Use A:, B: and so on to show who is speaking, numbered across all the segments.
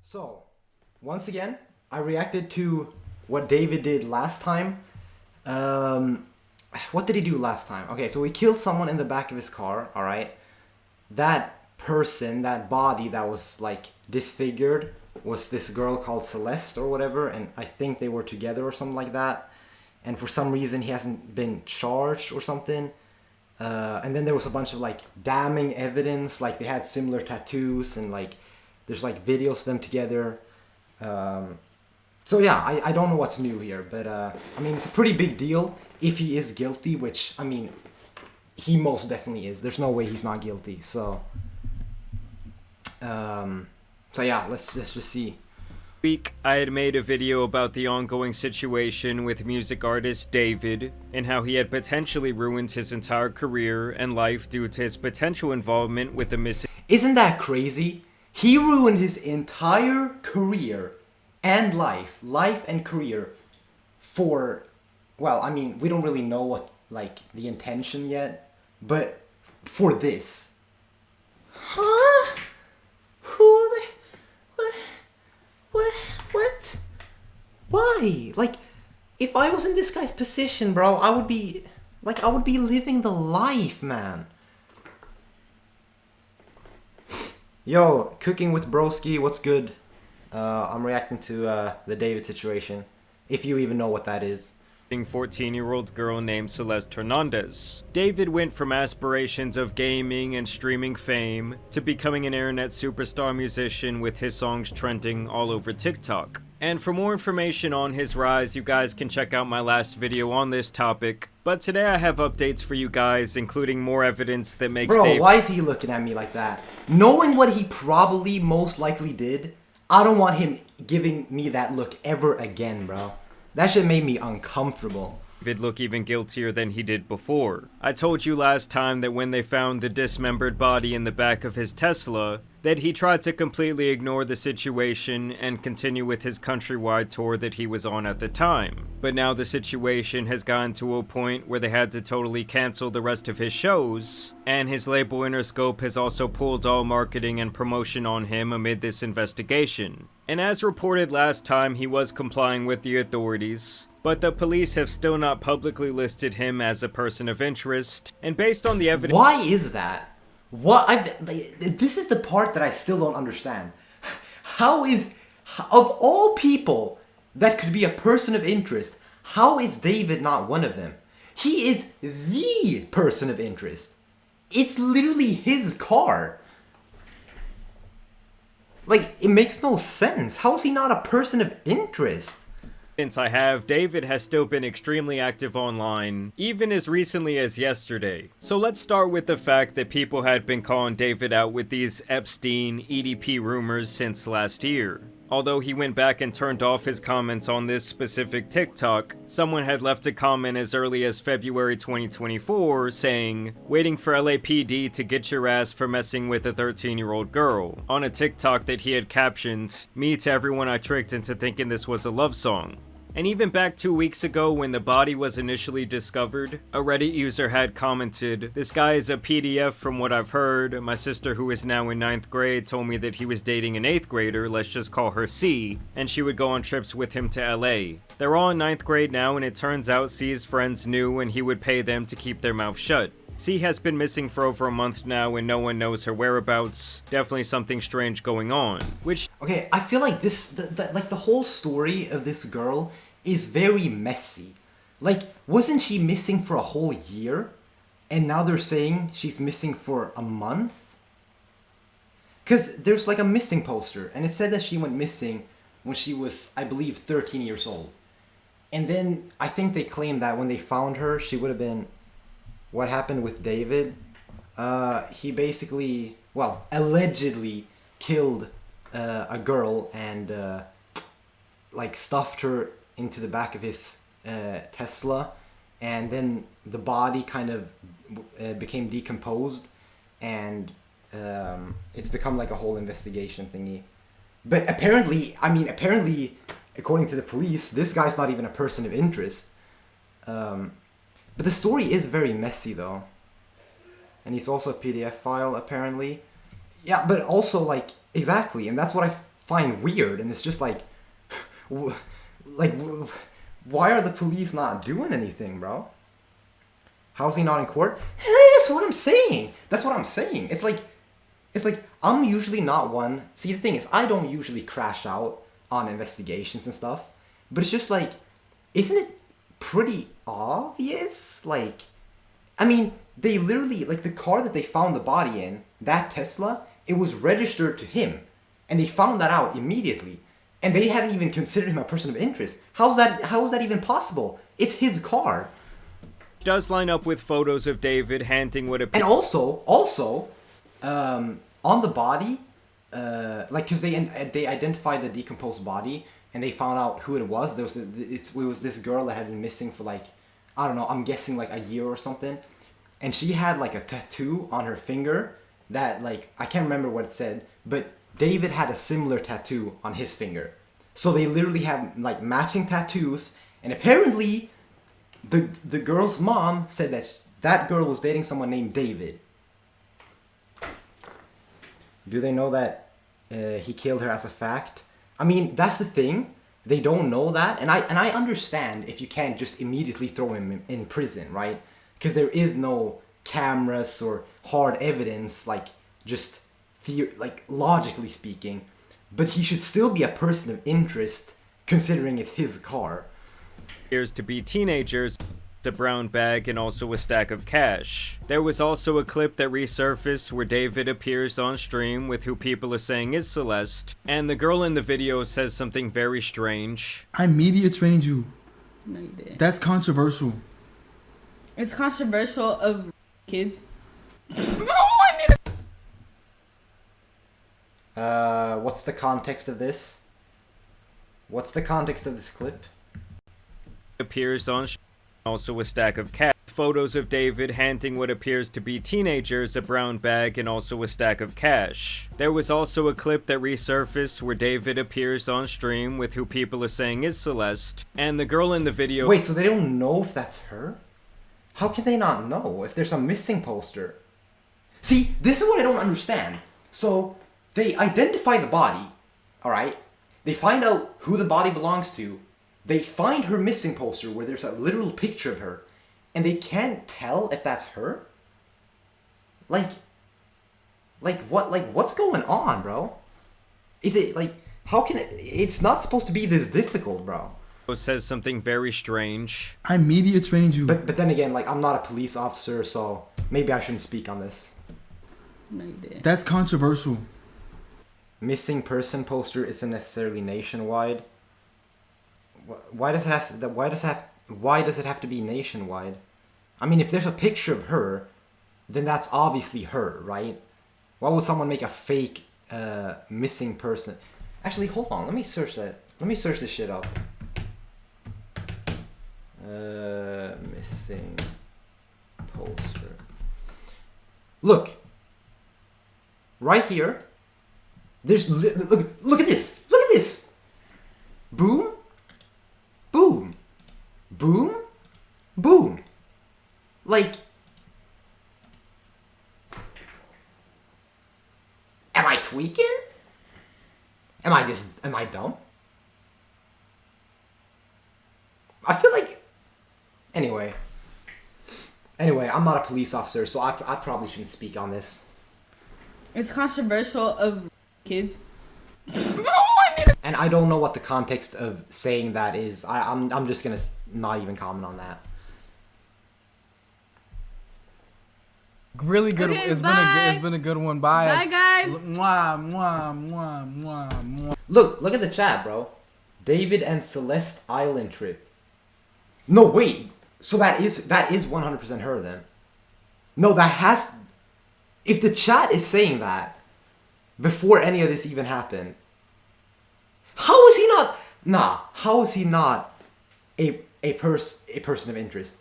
A: So, once again, I reacted to what David did last time. What did he do last time? Okay, so he killed someone in the back of his car, alright? That person, that body that was like disfigured was this girl called Celeste or whatever, and I think they were together or something like that. And for some reason he hasn't been charged or something. And then there was a bunch of like damning evidence, like they had similar tattoos and like there's like videos of them together. So yeah, I don't know what's new here, but I mean, it's a pretty big deal if he is guilty, which, I mean, he most definitely is. There's no way he's not guilty. So yeah, let's just see.
B: Week, I had made a video about the ongoing situation with music artist David and how he had potentially ruined his entire career and life due to his potential involvement with the missing.
A: Isn't that crazy? He ruined his entire career and life and career for, well, I mean, we don't really know what, like, the intention yet, but for this. Huh? Who the... What? Why? Like, if I was in this guy's position, bro, I would be living the life, man. Yo, Cooking with Broski, what's good? I'm reacting to the David situation, if you even know what that is.
B: 14-year-old girl named Celeste Hernandez. David went from aspirations of gaming and streaming fame to becoming an internet superstar musician with his songs trending all over TikTok. And for more information on his rise, you guys can check out my last video on this topic. But today I have updates for you guys, including more evidence that makes
A: Bro, why is he looking at me like that? Knowing what he probably most likely did, I don't want him giving me that look ever again, bro. That shit made me uncomfortable.
B: David look even guiltier than he did before. I told you last time that when they found the dismembered body in the back of his Tesla, that he tried to completely ignore the situation and continue with his countrywide tour that he was on at the time. But now the situation has gotten to a point where they had to totally cancel the rest of his shows, and his label Interscope has also pulled all marketing and promotion on him amid this investigation. And as reported last time, he was complying with the authorities, but the police have still not publicly listed him as a person of interest, and based on the evidence—
A: Why is that? This is the part that I still don't understand. How is, of all people that could be a person of interest, how is David not one of them? He is the person of interest. It's literally his car. Like, it makes no sense. How is he not a person of interest?
B: Since I have, David has still been extremely active online, even as recently as yesterday. So let's start with the fact that people had been calling David out with these Epstein EDP rumors since last year. Although he went back and turned off his comments on this specific TikTok, someone had left a comment as early as February 2024 saying, "Waiting for LAPD to get your ass for messing with a 13-year-old girl," on a TikTok that he had captioned, "Me to everyone I tricked into thinking this was a love song." And even back 2 weeks ago when the body was initially discovered, a Reddit user had commented, "This guy is a PDF from what I've heard. My sister, who is now in 9th grade, told me that he was dating an 8th grader, let's just call her C, and she would go on trips with him to LA. They're all in 9th grade now, and it turns out C's friends knew and he would pay them to keep their mouth shut. C has been missing for over a month now and no one knows her whereabouts. Definitely something strange going on." Which—
A: Okay, I feel like the whole story of this girl is very messy. Like, wasn't she missing for a whole year? And now they're saying she's missing for a month? Because there's like a missing poster, and it said that she went missing when she was, I believe, 13 years old. And then I think they claimed that when they found her, she would have been... What happened with David? He basically, well, allegedly killed a girl and like stuffed her into the back of his Tesla, and then the body kind of became decomposed, and it's become like a whole investigation thingy. But apparently, according to the police, this guy's not even a person of interest. But the story is very messy though. And he's also a PDF file apparently. Yeah, but also like, exactly, and that's what I find weird, and it's just like, like, why are the police not doing anything, bro? How's he not in court? That's what I'm saying. That's what I'm saying. It's like I'm usually not one. See, the thing is, I don't usually crash out on investigations and stuff, but it's just like, isn't it pretty obvious? Like, I mean, they literally, like, the car that they found the body in, that Tesla, it was registered to him, and they found that out immediately, and they hadn't even considered him a person of interest. How is that even possible? It's his car.
B: Does line up with photos of David handing what appears.
A: And also, on the body, like, because they identified the decomposed body, and they found out who it was. It was this girl that had been missing for, like, I don't know, I'm guessing like a year or something, and she had like a tattoo on her finger that, like, I can't remember what it said, but David had a similar tattoo on his finger. So they literally have like matching tattoos, and apparently the girl's mom said that girl was dating someone named David. Do they know that he killed her as a fact? I mean, that's the thing. They don't know that, and I understand if you can't just immediately throw him in prison, right? Because there is no cameras or hard evidence, like, just like, logically speaking. But he should still be a person of interest, considering it's his car.
B: Appears to be teenagers, a brown bag, and also a stack of cash. There was also a clip that resurfaced where David appears on stream with who people are saying is Celeste, and the girl in the video says something very strange.
C: I media trained you.
D: No, you didn't.
C: That's controversial.
D: It's controversial of kids.
A: What's the context of this? What's the context of this clip?
B: Appears on also a stack of cash. Photos of David handing what appears to be teenagers a brown bag and also a stack of cash. There was also a clip that resurfaced where David appears on stream with who people are saying is Celeste, and the girl in the video.
A: Wait, so they don't know if that's her? How can they not know if there's a missing poster? See, this is what I don't understand. So, they identify the body, alright? They find out who the body belongs to. They find her missing poster where there's a literal picture of her. And they can't tell if that's her? Like, what's going on, bro? Is it, like, how can it... It's not supposed to be this difficult, bro.
B: Says something very strange.
C: I media trained you.
A: But then again, like, I'm not a police officer, so maybe I shouldn't speak on this.
D: No, you didn't.
C: That's controversial.
A: Missing person poster isn't necessarily nationwide. Why does it have to be nationwide? I mean, if there's a picture of her, then that's obviously her, right? Why would someone make a fake missing person? Actually, hold on. Let me search that. Let me search this shit up. Missing poster. Look. Right here. There's look at this. Look at this. Boom. Boom. Boom. Boom. Like, am I tweaking? Am I dumb? I feel like, anyway, I'm not a police officer, so I probably shouldn't speak on this.
D: It's controversial of kids.
A: And I don't know what the context of saying that is. I'm just gonna not even comment on that.
C: Really good.
D: Okay,
C: It's been a good one. Bye.
D: Bye, guys.
C: Mwah, mwah, mwah, mwah, mwah.
A: Look at the chat, bro. David and Celeste Island trip. No, wait. So that is 100% her then. No, that has. If the chat is saying that before any of this even happened, how is he not? Nah, how is he not a person of interest?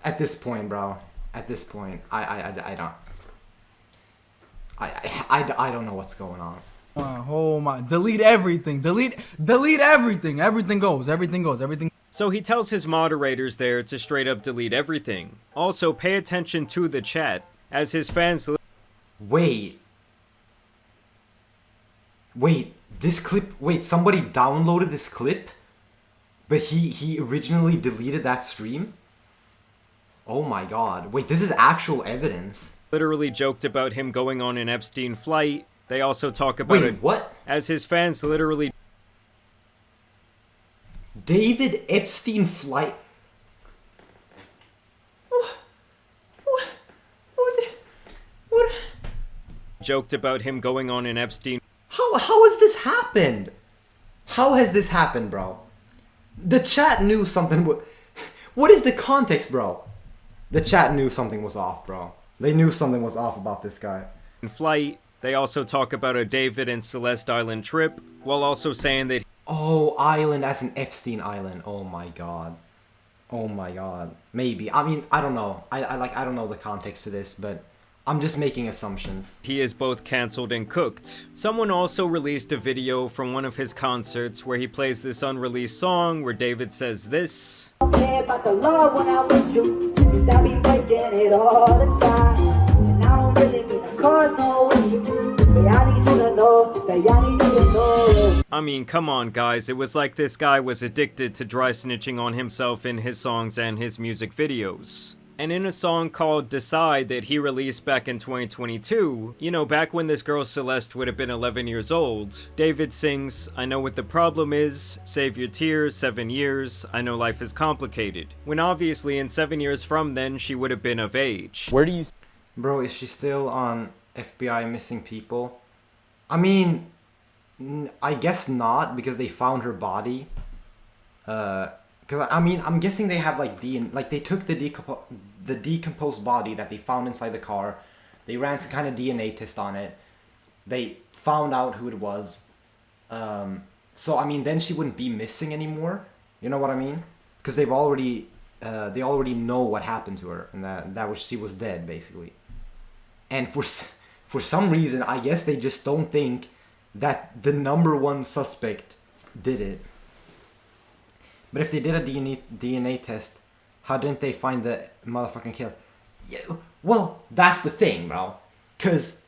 A: At this point, bro. At this point, I don't know what's going on.
C: Oh my! Delete everything. Delete everything. Everything goes.
B: So he tells his moderators there to straight up delete everything. Also, pay attention to the chat, as his fans...
A: Wait. Wait, this clip. Wait, somebody downloaded this clip, but he originally deleted that stream. Oh my god. Wait, this is actual evidence.
B: Literally joked about him going on an Epstein flight. They also talk about
A: Wait, what?
B: as his fans literally
A: David Epstein flight. What?
B: joked about him going on an Epstein
A: How has this happened? How has this happened, bro? The chat knew something. What is the context, bro? The chat knew something was off, bro. They knew something was off about this guy.
B: flight. They also talk about a David and Celeste Island trip, while also saying that
A: Oh, island as an Epstein island. Oh my god. Oh my god. Maybe. I mean, I don't know. I don't know the context to this, but I'm just making assumptions.
B: he is both cancelled and cooked. Someone also released a video from one of his concerts where he plays this unreleased song where David says this.
E: Care about the love when I'm with you, 'cause I be breaking it all the time. And I don't really mean to cause no issue, but I need you to know that I need you to know.
B: I mean, come on guys, it was like this guy was addicted to dry snitching on himself in his songs and his music videos. And in a song called Decide that he released back in 2022, you know, back when this girl Celeste would have been 11 years old, David sings, I know what the problem is, save your tears, 7 years, I know life is complicated. When obviously in 7 years from then, she would have been of age.
F: Where do you
A: Bro, is she still on FBI missing people? I mean, I guess not, because they found her body. Because I mean, I'm guessing they have like they took the decomposed body that they found inside the car. They ran some kind of DNA test on it. They found out who it was. So I mean, then she wouldn't be missing anymore. You know what I mean? Because they already know what happened to her, and that was she was dead basically. And for some reason, I guess they just don't think that the number one suspect did it. But if they did a DNA test, how didn't they find the motherfucking killer? Yeah, well, that's the thing, bro. Because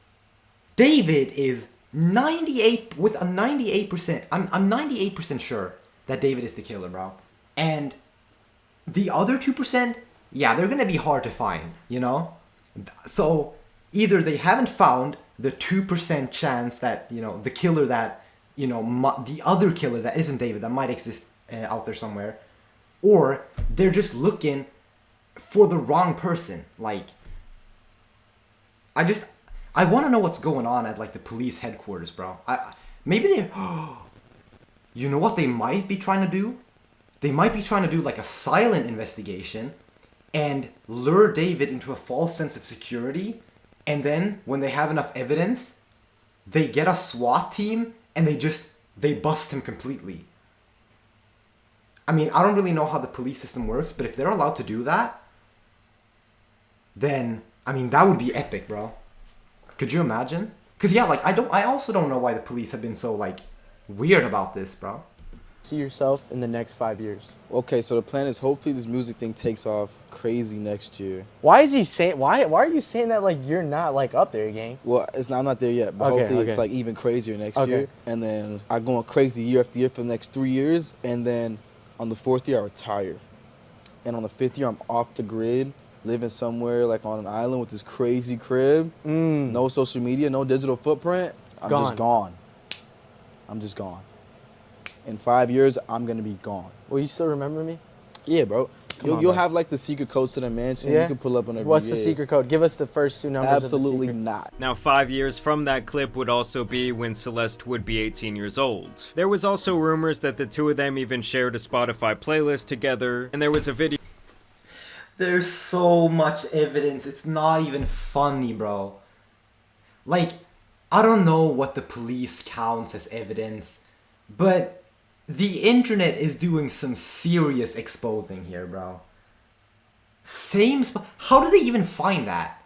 A: David is 98 with a 98%. I'm 98% sure that David is the killer, bro. And the other 2%, yeah, they're gonna be hard to find, you know. So either they haven't found the 2% chance that, you know, the killer that, you know, the other killer that isn't David that might exist out there somewhere, or they're just looking for the wrong person. Like, I want to know what's going on at like the police headquarters, bro. Maybe they, you know what they might be trying to do? They might be trying to do like a silent investigation and lure David into a false sense of security, and then when they have enough evidence, they get a SWAT team and they bust him completely. I mean, I don't really know how the police system works, but if they're allowed to do that, then, I mean, that would be epic, bro. Could you imagine? Because, yeah, like, I also don't know why the police have been so, like, weird about this, bro.
F: see yourself in the next 5 years?
G: Okay, so the plan is hopefully this music thing takes off crazy next year.
F: Why is he saying? Why are you saying that like you're not like up there, gang?
G: Well, I'm not there yet, but
F: Okay,
G: hopefully
F: okay.
G: it's like even crazier next
F: Okay.
G: year. And then I'm going crazy year after year for the next 3 years. And then on the 4th year, I retire. And on the 5th year, I'm off the grid, living somewhere like on an island with this crazy crib. No social media, no digital footprint. I'm just gone. I'm just gone. In 5 years, I'm gonna be gone.
F: Will you still remember me?
G: Yeah, bro.
F: on,
G: You'll
F: bro.
G: have like the secret codes to the mansion.
F: Yeah?
G: You can pull up on every
F: What's the
G: year.
F: secret code? Give us the first two numbers.
G: Absolutely
F: Of the secret.
G: not.
B: Now, 5 years from that clip would also be when Celeste would be 18 years old. There was also rumors that the two of them even shared a Spotify playlist together, and there was a video
A: There's so much evidence. It's not even funny, bro. Like, I don't know what the police counts as evidence, but the internet is doing some serious exposing here, bro. How do they even find that?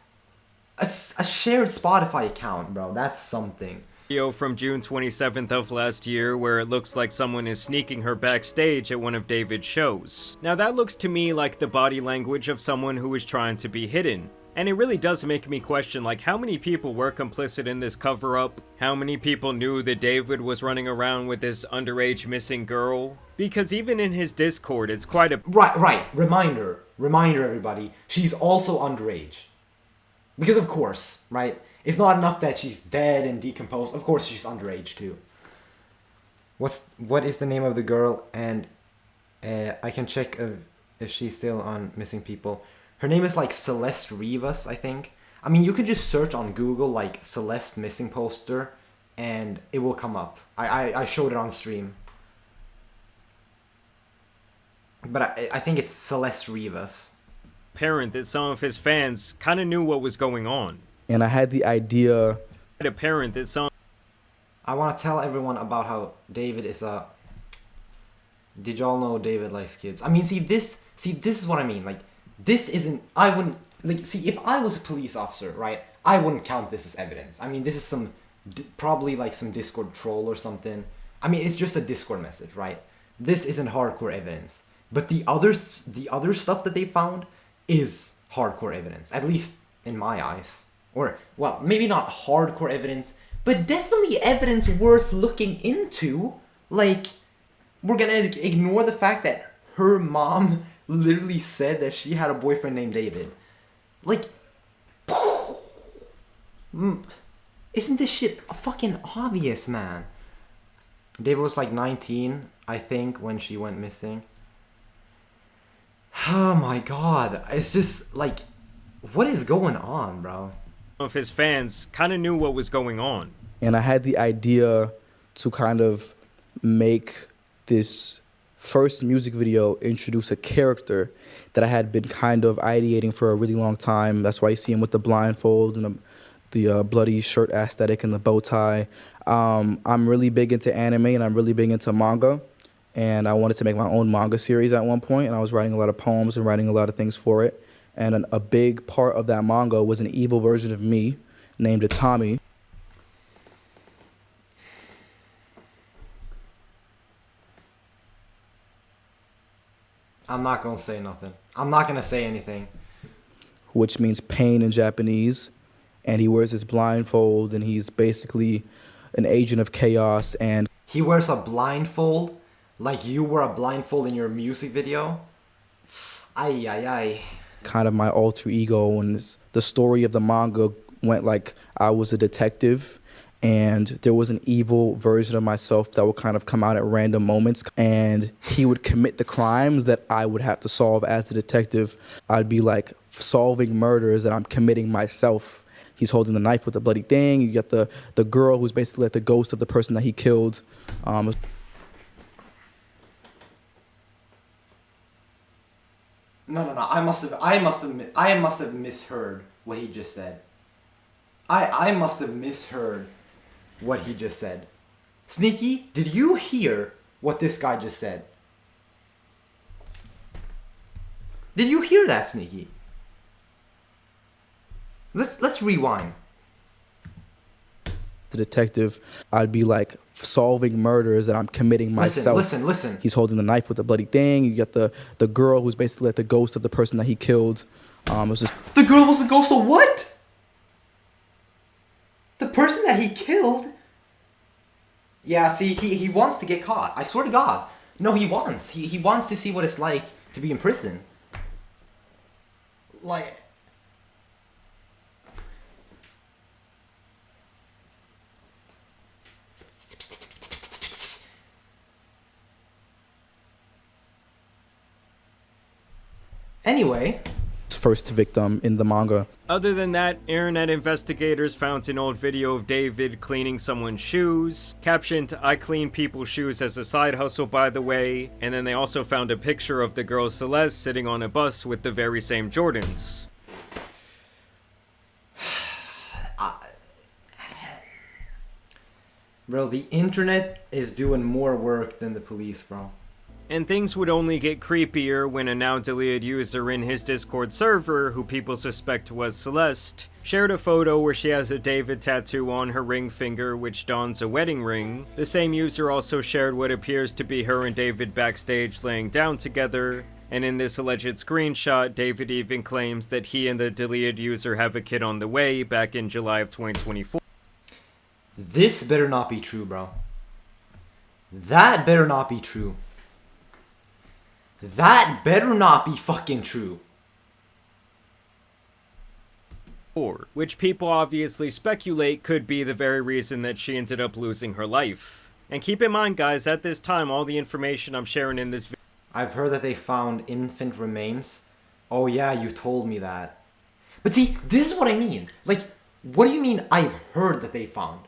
A: A shared Spotify account, bro. That's something.
B: from June 27th of last year where it looks like someone is sneaking her backstage at one of David's shows. Now that looks to me like the body language of someone who is trying to be hidden. And it really does make me question, like, how many people were complicit in this cover-up? How many people knew that David was running around with this underage missing girl? Because even in his Discord, it's quite a...
A: Right. Reminder, everybody. She's also underage. Because of course, right? It's not enough that she's dead and decomposed. Of course she's underage too. What is the name of the girl? And I can check if she's still on missing people. Her name is like Celeste Rivas, I think. I mean, you could just search on Google like Celeste missing poster and it will come up. I showed it on stream. But I think it's Celeste Rivas.
B: Apparent that some of his fans kind of knew what was going on.
G: And I had the idea.
B: Apparent that some...
A: I want to tell everyone about how David is a... Did y'all know David likes kids? I mean, this is what I mean. Like, this isn't... I wouldn't... Like, see, if I was a police officer, right, I wouldn't count this as evidence. I mean, this is some... Probably, like, some Discord troll or something. I mean, it's just a Discord message, right? This isn't hardcore evidence. But the other stuff that they found is hardcore evidence. At least in my eyes. Or, well, maybe not hardcore evidence, but definitely evidence worth looking into. Like, we're gonna ignore the fact that her mom literally said that she had a boyfriend named David. Like, isn't this shit fucking obvious, man? David was like 19, I think, when she went missing. Oh my god, it's just like, what is going on, bro?
B: Of his fans kind of knew what was going on.
G: And I had the idea to kind of make this first music video introduce a character that I had been kind of ideating for a really long time. That's why you see him with the blindfold and the bloody shirt aesthetic and the bow tie. I'm really big into anime and I'm really big into manga. And I wanted to make my own manga series at one point, and I was writing a lot of poems and writing a lot of things for it. And a big part of that manga was an evil version of me named Tommy.
A: I'm not gonna say nothing. I'm not gonna say anything.
G: Which means pain in Japanese. And he wears his blindfold, and he's basically an agent of chaos. And
A: he wears a blindfold? Like you wear a blindfold in your music video? Ay.
G: Kind of my alter ego, and the story of the manga went like I was a detective and there was an evil version of myself that would kind of come out at random moments, and he would commit the crimes that I would have to solve as the detective. I'd be like solving murders that I'm committing myself. He's holding the knife with the bloody thing. You get the girl who's basically like the ghost of the person that he killed.
A: No. I must have misheard what he just said. I must have misheard what he just said. Sneaky, did you hear what this guy just said? Did you hear that, Sneaky? Let's rewind.
G: The detective, I'd be like solving murders that I'm committing myself.
A: Listen.
G: He's holding the knife with the bloody thing. You get the girl who's basically like the ghost of the person that he killed. It was just
A: the girl was the ghost of what? The person that he killed? Yeah, see, he wants to get caught. I swear to God. No, he wants. He wants to see what it's like to be in prison. Like... Anyway...
G: first victim in the manga.
B: Other than that, internet investigators found an old video of David cleaning someone's shoes, captioned, "I clean people's shoes as a side hustle, by the way," and then they also found a picture of the girl Celeste sitting on a bus with the very same Jordans.
A: Bro, the internet is doing more work than the police, bro.
B: And things would only get creepier when a now deleted user in his Discord server, who people suspect was Celeste, shared a photo where she has a David tattoo on her ring finger which dons a wedding ring. The same user also shared what appears to be her and David backstage laying down together, And in this alleged screenshot, David even claims that he and the deleted user have a kid on the way back in July of 2024.
A: This better not be true, bro. That better not be true. That better not be fucking true.
B: Which people obviously speculate could be the very reason that she ended up losing her life. And keep in mind, guys, at this time, all the information I'm sharing in this video,
A: I've heard that they found infant remains. Oh yeah, you told me that. But see, this is what I mean. Like, what do you mean I've heard that they found?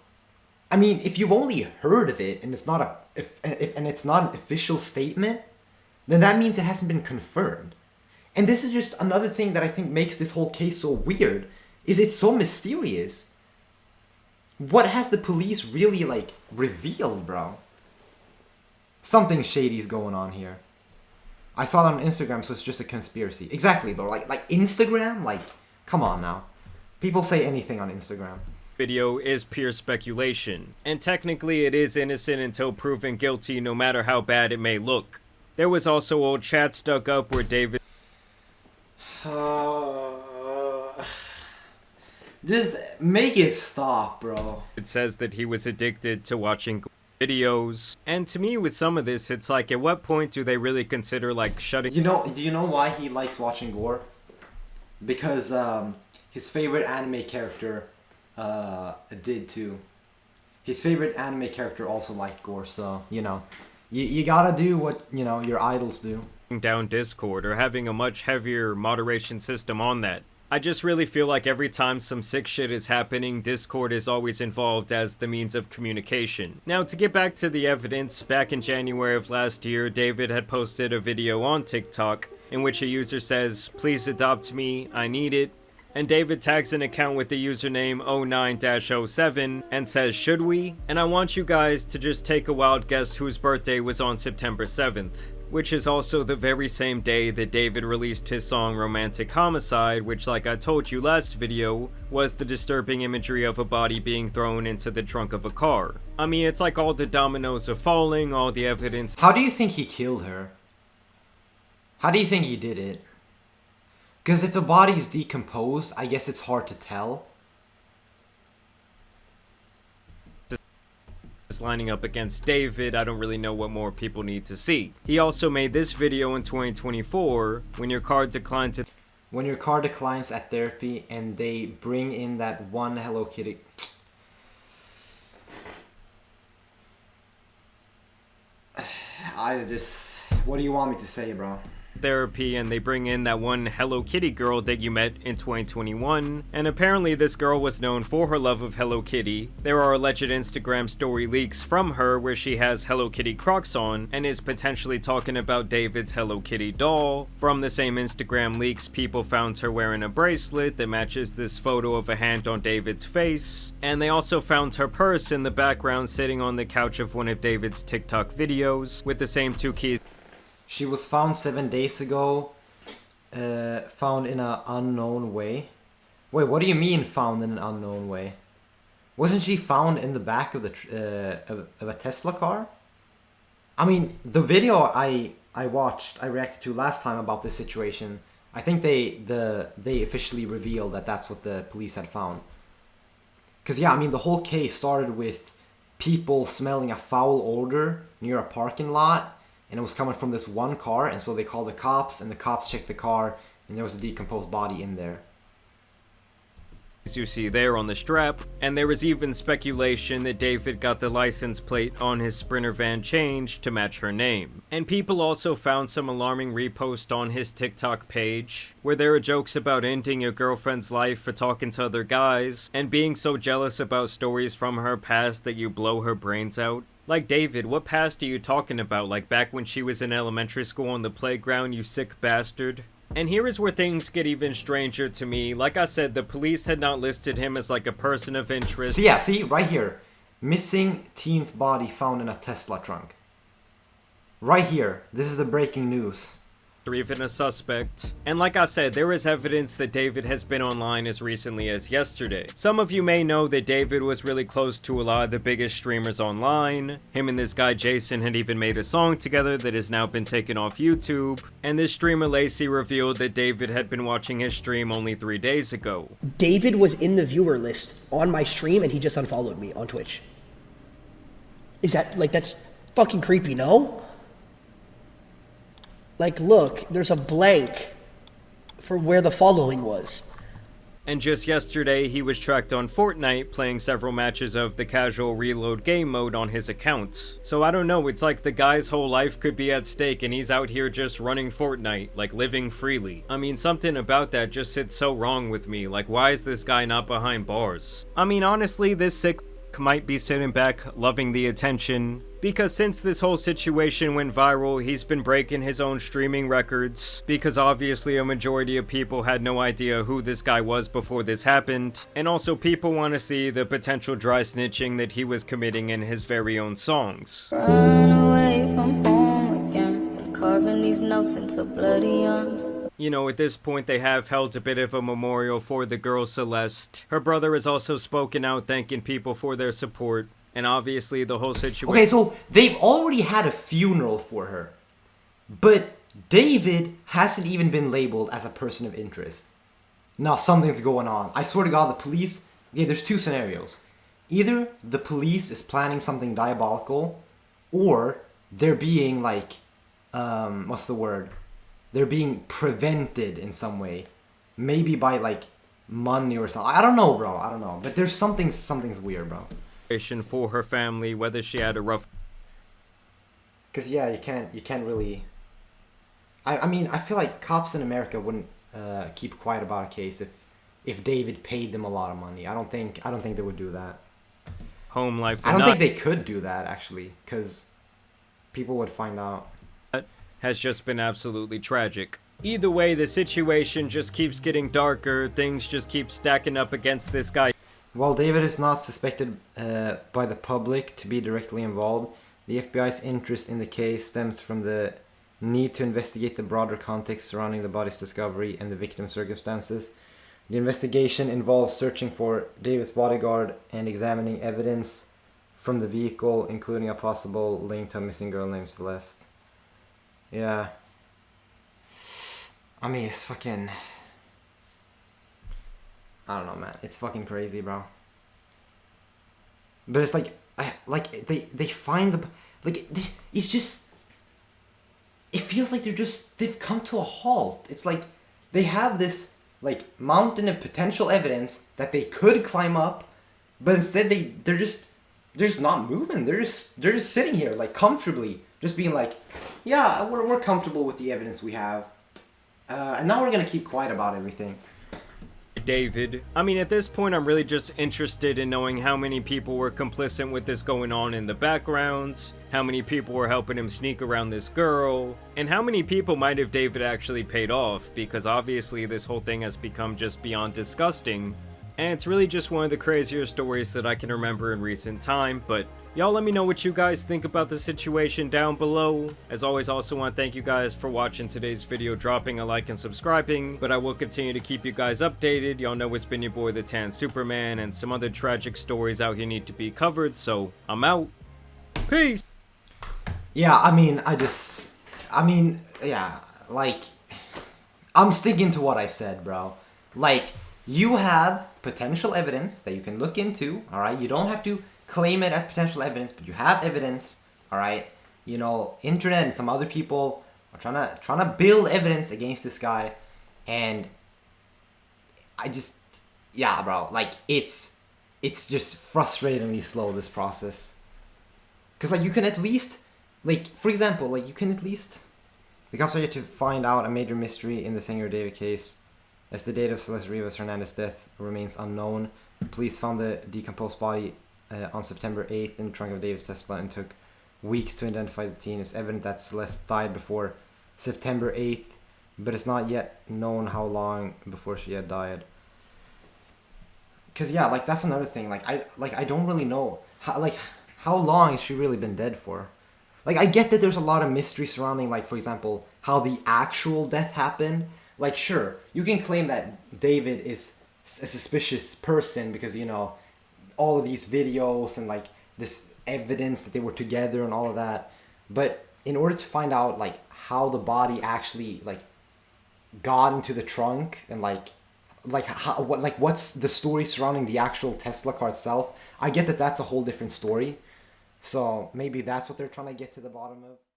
A: I mean, if you've only heard of it and it's not it's not an official statement, then that means it hasn't been confirmed. And this is just another thing that I think makes this whole case so weird, is it's so mysterious. What has the police really, like, revealed, bro? Something shady's going on here. I saw it on Instagram, so it's just a conspiracy. Exactly, bro. Like Instagram? Like, come on now. People say anything on Instagram.
B: video is pure speculation, and technically it is innocent until proven guilty no matter how bad it may look. There was also old chats dug up where David
A: Just make it stop, bro.
B: says that he was addicted to watching videos, and to me with some of this it's like, at what point do they really consider like shutting
A: Do you know why he likes watching gore? Because his favorite anime character did too. His favorite anime character also liked gore, so you gotta do what your idols do.
B: down Discord or having a much heavier moderation system on that? I just really feel like every time some sick shit is happening, Discord is always involved as the means of communication. Now, to get back to the evidence, back in January of last year, David had posted a video on TikTok in which a user says, "Please adopt me, I need it." And David tags an account with the username 09-07 and says, "Should we?" And I want you guys to just take a wild guess whose birthday was on September 7th. Which is also the very same day that David released his song Romantic Homicide, which, like I told you last video, was the disturbing imagery of a body being thrown into the trunk of a car. I mean, it's like all the dominoes are falling, all the evidence.
A: How do you think he killed her? How do you think he did it? Because if the body's decomposed, I guess it's hard to tell.
B: Is lining up against David. I don't really know what more people need to see. He also made this video in 2024 when your car declines
A: at therapy and they bring in that one Hello Kitty. What do you want me to say, bro?
B: Therapy, and they bring in that one Hello Kitty girl that you met in 2021, and apparently this girl was known for her love of Hello Kitty. There are alleged Instagram story leaks from her where she has Hello Kitty Crocs on and is potentially talking about David's Hello Kitty doll. From the same Instagram leaks, people found her wearing a bracelet that matches this photo of a hand on David's face, and they also found her purse in the background sitting on the couch of one of David's TikTok videos with the same two keys.
A: She was found 7 days ago, found in an unknown way. Wait, what do you mean found in an unknown way? Wasn't she found in the back of of a Tesla car? I mean, the video I reacted to last time about this situation, I think they officially revealed that that's what the police had found. Because yeah, I mean, the whole case started with people smelling a foul odor near a parking lot. And it was coming from this one car, and so they called the cops, and the cops checked the car, and there was a decomposed body in there.
B: You see there on the strap, and there was even speculation that David got the license plate on his Sprinter van changed to match her name. And people also found some alarming reposts on his TikTok page, where there are jokes about ending your girlfriend's life for talking to other guys, and being so jealous about stories from her past that you blow her brains out. Like, David, what past are you talking about? Like back when she was in elementary school on the playground, you sick bastard? And here is where things get even stranger to me. Like I said, the police had not listed him as like a person of interest.
A: So yeah, see, right here. Missing teen's body found in a Tesla trunk. Right here. This is the breaking news.
B: or even a suspect. And like I said, there is evidence that David has been online as recently as yesterday. Some of you may know that David was really close to a lot of the biggest streamers online. Him and this guy Jason had even made a song together that has now been taken off YouTube. And this streamer Lacey revealed that David had been watching his stream only 3 days ago.
H: David was in the viewer list on my stream and he just unfollowed me on Twitch. Is that, like, that's fucking creepy, no? Like, look, there's a blank for where the following was.
B: And just yesterday, he was tracked on Fortnite playing several matches of the casual reload game mode on his account. So I don't know, it's like the guy's whole life could be at stake and he's out here just running Fortnite, like living freely. I mean, something about that just sits so wrong with me, like why is this guy not behind bars? I mean, honestly, this sick might be sitting back loving the attention, because since this whole situation went viral, he's been breaking his own streaming records, because obviously a majority of people had no idea who this guy was before this happened, and also people want to see the potential dry snitching that he was committing in his very own songs.
I: Run away from home again, carving these notes into bloody arms.
B: You know, at this point they have held a bit of a memorial for the girl Celeste. Her brother has also spoken out thanking people for their support, and obviously the whole situation...
A: Okay, so they've already had a funeral for her, but David hasn't even been labeled as a person of interest. Now something's going on. I swear to God, the police... Okay, there's two scenarios. Either the police is planning something diabolical, or they're being like... what's the word? They're being prevented in some way. Maybe by, like, money or something. I don't know, bro. I don't know. But there's something's weird, bro.
B: For her family, whether she had a rough...
A: Because, yeah, you can't really... I mean, I feel like cops in America wouldn't keep quiet about a case if David paid them a lot of money. I don't think they would do that.
B: Home life...
A: I don't think they could do that, actually. Because people would find out.
B: Has just been absolutely tragic. Either way, the situation just keeps getting darker, things just keep stacking up against this guy.
A: While David is not suspected by the public to be directly involved, the FBI's interest in the case stems from the need to investigate the broader context surrounding the body's discovery and the victim's circumstances. The investigation involves searching for David's bodyguard and examining evidence from the vehicle, including a possible link to a missing girl named Celeste. Yeah. I mean, it's fucking... I don't know, man. It's fucking crazy, bro. But it's like... they find the... Like, it's just... It feels like they've come to a halt. It's like they have this, like, mountain of potential evidence that they could climb up, but instead they're just not moving. They're just sitting here, like, comfortably. Just being like, yeah, we're comfortable with the evidence we have. And now we're going to keep quiet about everything.
B: David. I mean, at this point, I'm really just interested in knowing how many people were complicit with this going on in the background, how many people were helping him sneak around this girl, and how many people might have David actually paid off, because obviously this whole thing has become just beyond disgusting. And it's really just one of the crazier stories that I can remember in recent time, but y'all let me know what you guys think about the situation down below. As always, I also want to thank you guys for watching today's video, dropping a like and subscribing, but I will continue to keep you guys updated. Y'all know it's been your boy, the Tan Superman, and some other tragic stories out here need to be covered, so I'm out. Peace!
A: Yeah, I mean, yeah, like, I'm sticking to what I said, bro. Like, you have potential evidence that you can look into, alright? You don't have to claim it as potential evidence, but you have evidence, alright? You know, internet and some other people are trying to build evidence against this guy, and yeah, bro, like, it's just frustratingly slow, this process. Because, like, you can at least, like, for example, like, the cops are yet to find out a major mystery in the Singer David case, as the date of Celeste Rivas Hernandez's death remains unknown. Police found the decomposed body on September 8th in the trunk of David's Tesla and took weeks to identify the teen. It's evident that Celeste died before September 8th, but it's not yet known how long before she had died. Cause yeah, like, that's another thing. I don't really know how long has she really been dead for. Like, I get that there's a lot of mystery surrounding, like, for example, how the actual death happened. Like, sure, you can claim that David is a suspicious person because, you know, all of these videos and, like, this evidence that they were together and all of that. But in order to find out, like, how the body actually, like, got into the trunk and, like how, what's the story surrounding the actual Tesla car itself, I get that that's a whole different story. So maybe that's what they're trying to get to the bottom of.